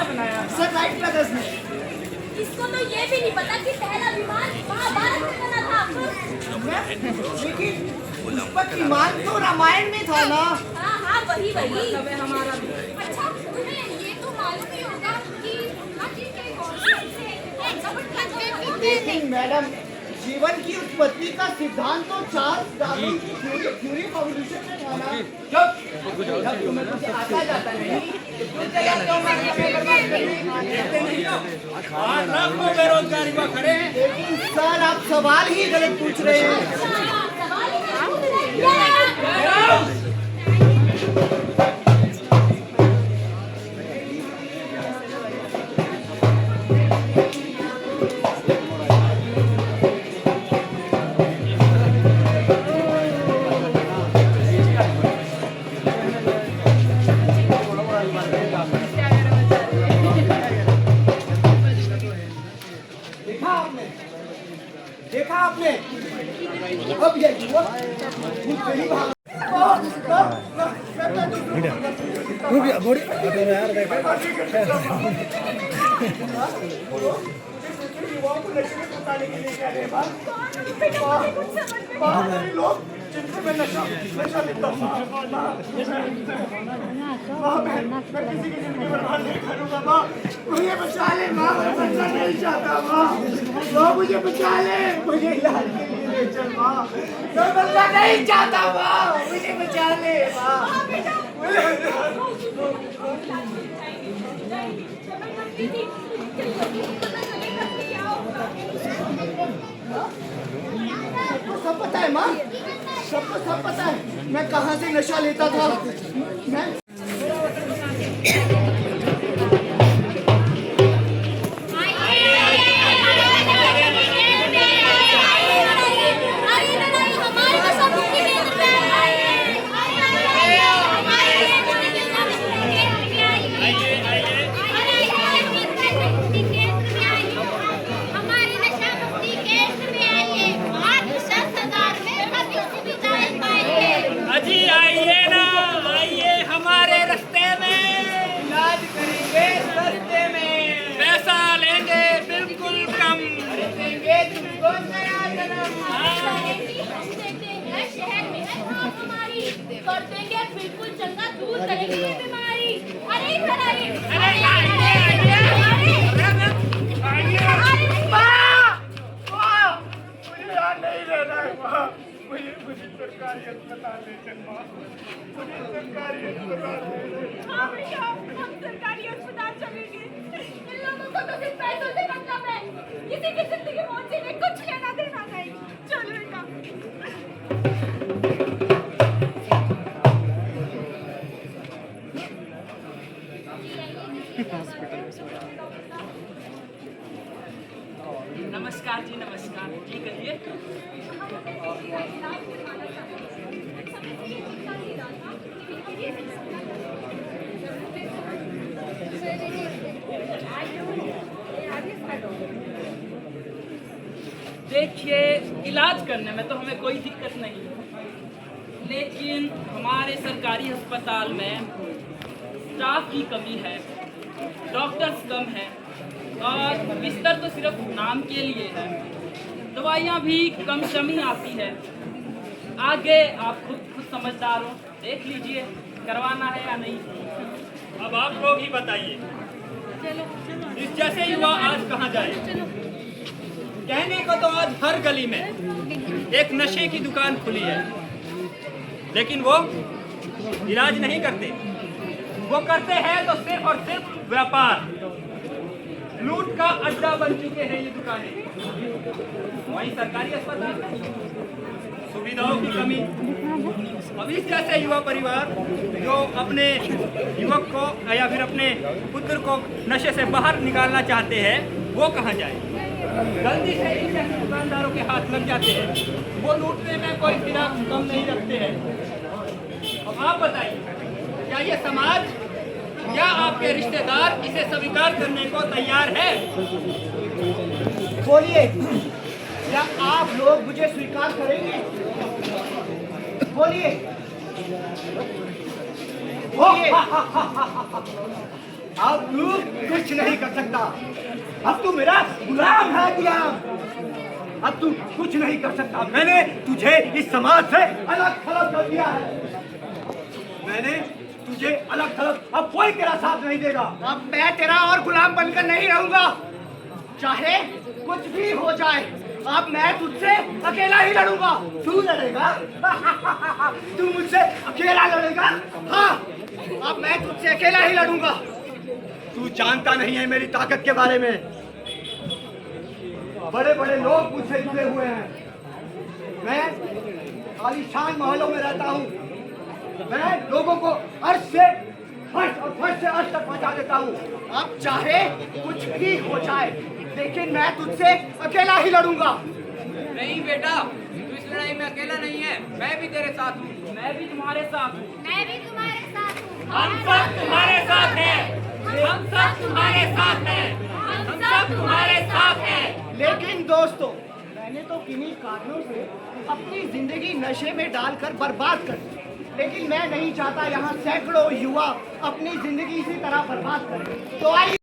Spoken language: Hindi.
किसने बनाया? सर राइट ब्रदर्स ने। इसको तो ये भी नहीं पता कि पहला विमान महाभारत में बना था। लेकिन उस पर विमान तो रामायण में था ना। हाँ हाँ वही वही। मतलब है हमारा भी। अच्छा तुम्हें ये तो मालूम ही होगा कि ब्रह्मा जी के कौन से लेकिन मैडम जीवन की उत्पत्ति का सिद्धांत तो चार्ल्स डार्विन की थ्योरी ऑफ इवोल्यूशन में था ना। जब तुम्हें कुछ आता जाता नहीं लाखों बेरोजगार युवा खड़े हैं। लेकिन सर आप सवाल ही गलत पूछ रहे हैं। देखा आपने अब ये युवा युवाओं को नशे में फंसाने के लिए कह रहे हैं लोग जिनको मैं नशा लेता हूँ। मैं किसी की जिंदगी बर्बाद नहीं करूँगा माँ। मुझे बचा ले माँ, मैं बचना नहीं चाहता माँ। मुझे बचा ले, मुझे इलाज के लिए ले चल माँ। मैं बचना नहीं चाहता माँ, मुझे बचा ले माँ। सबको सब पता है माँ, सबको सब पता है मैं कहाँ से नशा लेता था। मैं कर देंगे बिल्कुल चंगा, दूर करेंगे ये बीमारी। अरे इधर आइए। मुझे यहाँ नहीं रहना है माँ। मुझे सरकारी अस्पताल ले चल माँ। मुझे सरकारी अस्पताल ले चल। हाँ भैया हम सरकारी अस्पताल चलेंगे। इन लोगों को तो सिर्फ पैसों से मतलब है, किसी की जिंदगी मौत से कुछ लेना देना नहीं। चल बेटा। नमस्कार जी, नमस्कार जी, कहिए। देखिए इलाज करने में तो हमें कोई दिक्कत नहीं है, लेकिन हमारे सरकारी अस्पताल में स्टाफ की कमी है, डॉक्टर्स कम हैं और बिस्तर तो सिर्फ नाम के लिए है। दवाइयाँ भी कम कमी आती है। आगे आप खुद समझदार हो, देख लीजिए करवाना है या नहीं। अब आप लोग ही बताइए, इस जैसे युवा आज कहाँ जाए? कहने को तो आज हर गली में एक नशे की दुकान खुली है, लेकिन वो इलाज नहीं करते। वो करते हैं तो सिर्फ और सिर्फ व्यापार। लूट का अड्डा बन चुके हैं ये दुकानें। वहीं सरकारी अस्पताल में सुविधाओं की कमी। अब इस जैसे युवा परिवार जो अपने युवक को या फिर अपने पुत्र को नशे से बाहर निकालना चाहते हैं, वो कहाँ जाए? गलती से इन जैसे दुकानदारों के हाथ लग जाते हैं। वो लूटने में कोई फिराक कम नहीं रखते हैं। अब आप बताइए, क्या ये समाज या आपके रिश्तेदार इसे स्वीकार करने को तैयार है? बोलिए, क्या आप लोग मुझे स्वीकार करेंगे? बोलिए। अब तू कुछ नहीं कर सकता। अब तू मेरा गुलाम है, गुलाम। अब तू कुछ नहीं कर सकता। मैंने तुझे इस समाज से अलग थलग कर दिया है। मैंने तुझे अलग थलग, अब कोई तेरा साथ नहीं देगा। अब मैं तेरा और गुलाम बनकर नहीं रहूंगा, चाहे कुछ भी हो जाए। अब मैं तुझसे अकेला ही लड़ूंगा। तू लड़ेगा? तू मुझसे अकेला लड़ेगा? हाँ, अब मैं तुझसे अकेला ही लड़ूंगा। तू जानता नहीं है मेरी ताकत के बारे में। बड़े बड़े लोग मुझसे जुड़े हुए हैं। मैं आलीशान महलों में रहता हूँ। मैं लोगों को अर्श से फर्श और फर्श से अर्श तक पहुंचा देता हूँ। अब चाहे कुछ भी हो जाए, लेकिन मैं तुझसे अकेला ही लड़ूंगा। नहीं बेटा, तू इस लड़ाई में अकेला नहीं है, मैं भी तेरे साथ हूँ। मैं भी तुम्हारे साथ हूँ। मैं भी तुम्हारे साथ हूँ। हम सब तुम्हारे साथ हैं। हम सब तुम्हारे साथ हैं। हम सब तुम्हारे साथ हैं। लेकिन दोस्तों, मैंने तो किन्हीं कारणों से अपनी जिंदगी नशे में डालकर बर्बाद कर दी, लेकिन मैं नहीं चाहता यहाँ सैकड़ों युवा अपनी जिंदगी इसी तरह बर्बाद करें। तो आइए